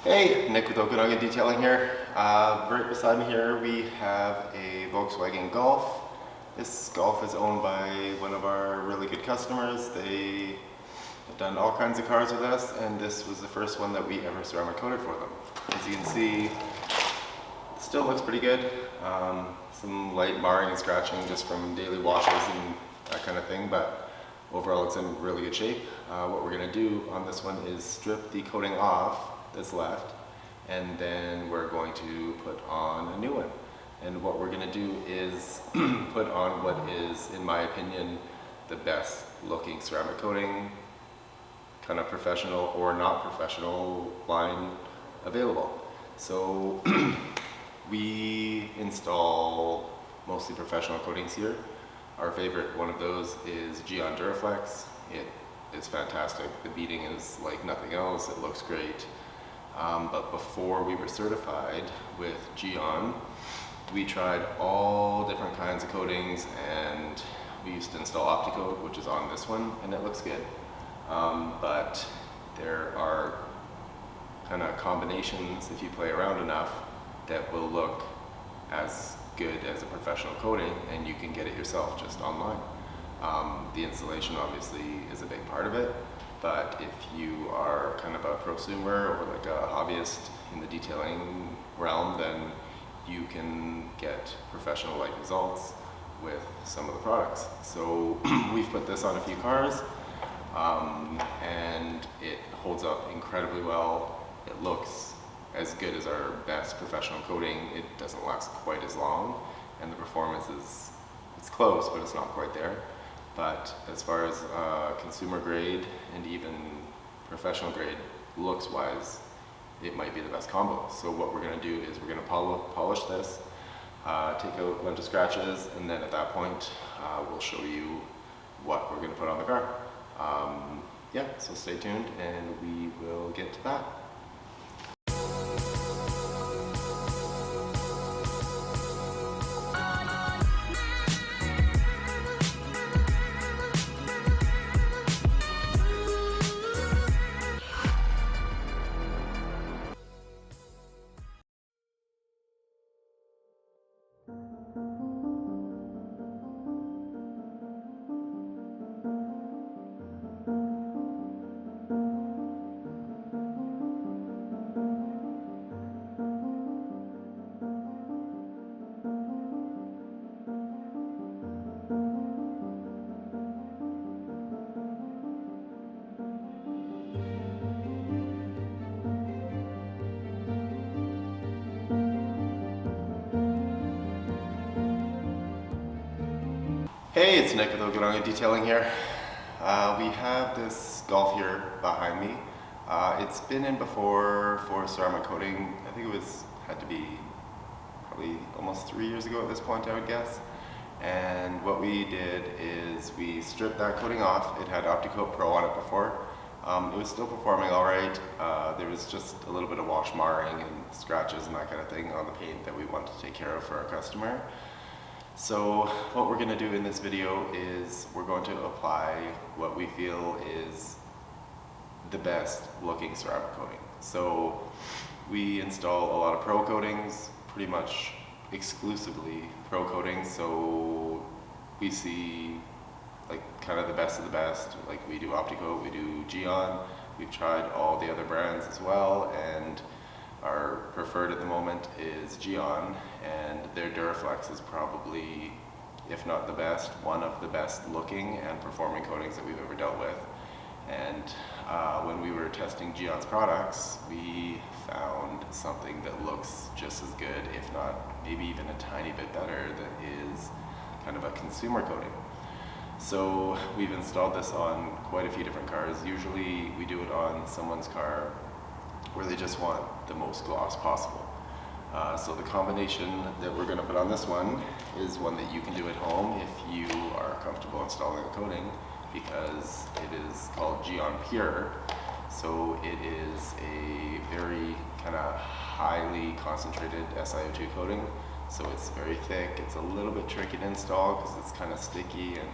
Hey, Nick with Okanagan Detailing here. Right beside me here we have a Volkswagen Golf. This Golf is owned by one of our really good customers. They have done all kinds of cars with us, and this was the first one that we ever ceramic coated for them. As you can see, it still looks pretty good. Some light marring and scratching just from daily washes and that kind of thing, but overall it's in really good shape. What we're going to do on this one is strip the coating off that's left, and then we're going to put on a new one. And what we're going to do is put on what is, in my opinion, the best looking ceramic coating, kind of professional or not professional line available. So we install mostly professional coatings here. Our favorite one of those is Gyeon Duraflex. It is fantastic. The beading is like nothing else. It looks great. But before we were certified with Gyeon, we tried all different kinds of coatings, and we used to install Opticoat, which is on this one, and it looks good. But there are kind of combinations, if you play around enough, that will look as good as a professional coating, and you can get it yourself just online. The installation obviously is a big part of it, but if you are kind of a prosumer or like a hobbyist in the detailing realm, then you can get professional-like results with some of the products. So we've put this on a few cars, and it holds up incredibly well. It looks as good as our best professional coating. It doesn't last quite as long, and the performance is, it's close, but it's not quite there. But as far as consumer grade and even professional grade, looks wise, it might be the best combo. So what we're going to do is we're going to polish this, take out a bunch of scratches, and then at that point we'll show you what we're going to put on the car. Yeah, so stay tuned and we will get to that. Hey, it's Nick with Okanagan Detailing here. We have this Golf here behind me. It's been in before for ceramic coating. I think it had to be probably almost 3 years ago at this point, I would guess. And what we did is we stripped that coating off. It had Opticoat Pro on it before. It was still performing all right. There was just a little bit of wash marring and scratches and that kind of thing on the paint that we wanted to take care of for our customer. So what we're going to do in this video is we're going to apply what we feel is the best looking ceramic coating. So we install a lot of pro coatings, pretty much exclusively pro coatings. So we see like kind of the best of the best. Like we do Opticoat, we do Gyeon. We've tried all the other brands as well, and our preferred at the moment is Gyeon, and their Duraflex is probably, if not the best, one of the best looking and performing coatings that we've ever dealt with. And when we were testing Gyeon's products, we found something that looks just as good, if not maybe even a tiny bit better, that is kind of a consumer coating. So we've installed this on quite a few different cars. Usually we do it on someone's car where they just want the most gloss possible. So the combination that we're going to put on this one is one that you can do at home if you are comfortable installing a coating, because it is called Gyeon Pure. So it is a very kind of highly concentrated SiO2 coating. So it's very thick. It's a little bit tricky to install because it's kind of sticky and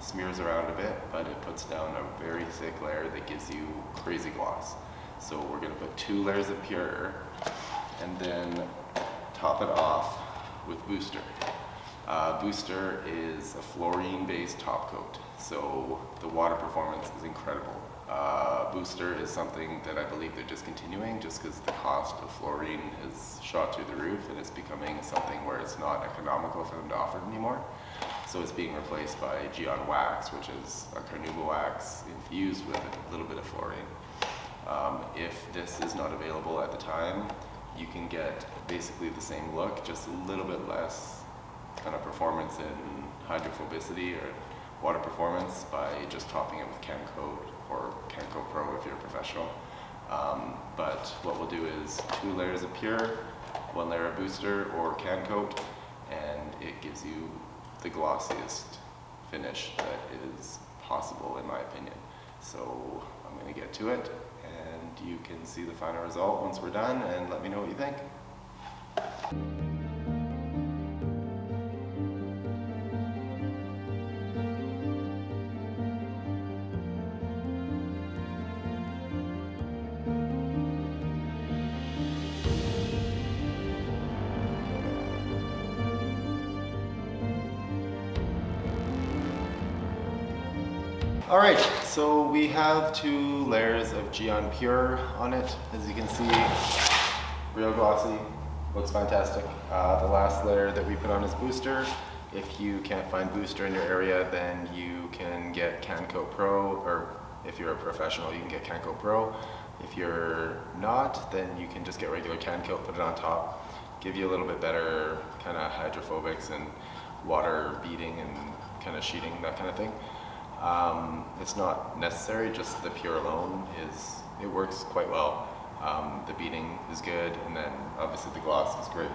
smears around a bit, but it puts down a very thick layer that gives you crazy gloss. So we're going to put 2 layers of Pure and then top it off with Booster. Booster is a fluorine-based top coat, so the water performance is incredible. Booster is something that I believe they're discontinuing just because the cost of fluorine has shot through the roof and it's becoming something where it's not economical for them to offer it anymore. So it's being replaced by Gyeon Wax, which is a carnauba wax infused with a little bit of fluorine. If this is not available at the time, you can get basically the same look, just a little bit less kind of performance in hydrophobicity or water performance by just topping it with cancoat or cancoat Pro if you're a professional. But what we'll do is 2 layers of Pure, 1 layer of Booster or cancoat, and it gives you the glossiest finish that is possible in my opinion. So I'm going to get to it and you can see the final result once we're done and let me know what you think. Alright, so we have 2 layers of Gyeon Pure on it. As you can see, real glossy, looks fantastic. The last layer that we put on is Booster. If you can't find Booster in your area, then you can get cancoat Pro, or if you're a professional, you can get cancoat Pro. If you're not, then you can just get regular cancoat, put it on top, give you a little bit better kind of hydrophobics and water beading and kind of sheeting, that kind of thing. It's not necessary, just the Pure alone it works quite well. The beading is good, and then obviously the gloss is great,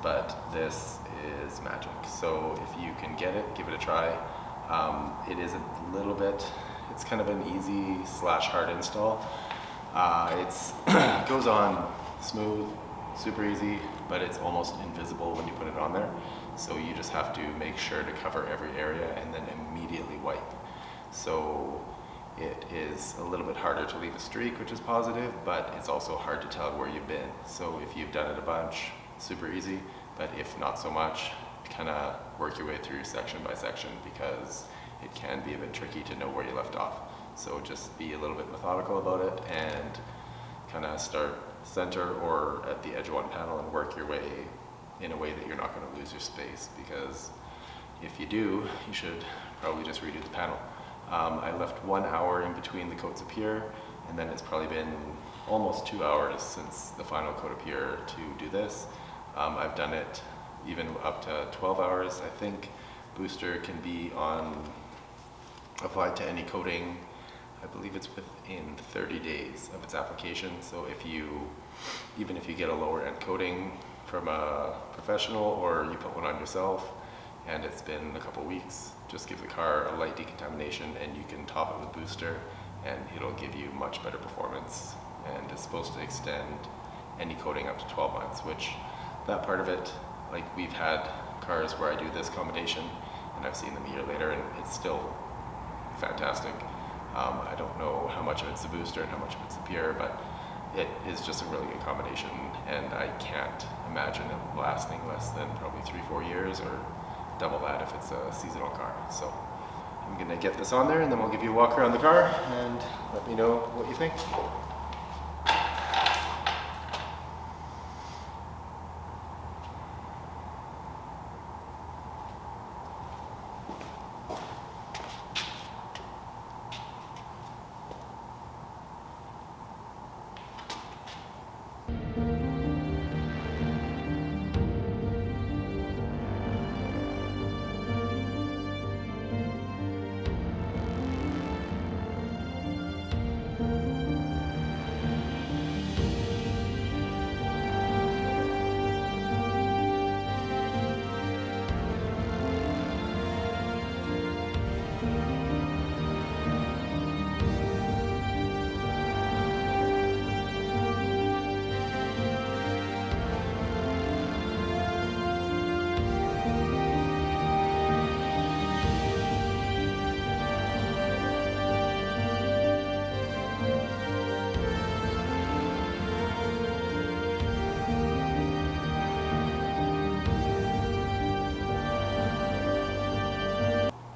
but this is magic. So if you can get it, give it a try. It is a little bit, it's kind of an easy / hard install. It goes on smooth, super easy, but it's almost invisible when you put it on there. So you just have to make sure to cover every area and then immediately wipe. So it is a little bit harder to leave a streak, which is positive, but it's also hard to tell where you've been. So if you've done it a bunch, super easy, but if not so much, kind of work your way through section by section because it can be a bit tricky to know where you left off. So just be a little bit methodical about it and kind of start center or at the edge of one panel and work your way in a way that you're not going to lose your space, because if you do, you should probably just redo the panel. I left 1 hour in between the coats of Pure, and then it's probably been almost 2 hours since the final coat of Pure to do this. I've done it even up to 12 hours. I think Booster can be applied to any coating. I believe it's within 30 days of its application. So even if you get a lower end coating from a professional or you put one on yourself and it's been a couple weeks, just give the car a light decontamination and you can top it with Booster and it'll give you much better performance, and it's supposed to extend any coating up to 12 months, which that part of it, like we've had cars where I do this combination and I've seen them a year later and it's still fantastic. I don't know how much of it's the Booster and how much of it's the Pure, but it is just a really good combination, and I can't imagine it lasting less than probably 3-4 years, or double that if it's a seasonal car. So I'm gonna get this on there and then we'll give you a walk around the car and let me know what you think.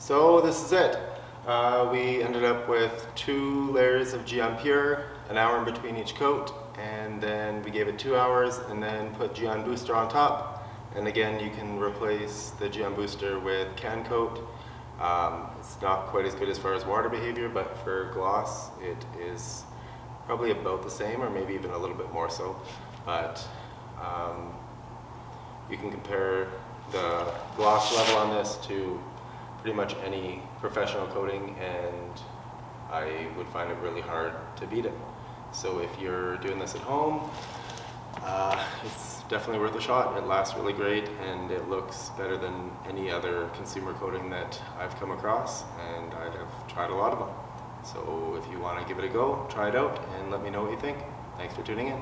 So this is it. We ended up with 2 layers of Gyeon Pure, an hour in between each coat, and then we gave it 2 hours and then put Gyeon Booster on top. And again, you can replace the Gyeon Booster with cancoat. It's not quite as good as far as water behavior, but for gloss it is probably about the same, or maybe even a little bit more so. But you can compare the gloss level on this to pretty much any professional coating, and I would find it really hard to beat it. So if you're doing this at home, it's definitely worth a shot. It lasts really great and it looks better than any other consumer coating that I've come across, and I have tried a lot of them. So if you want to give it a go, try it out and let me know what you think. Thanks for tuning in.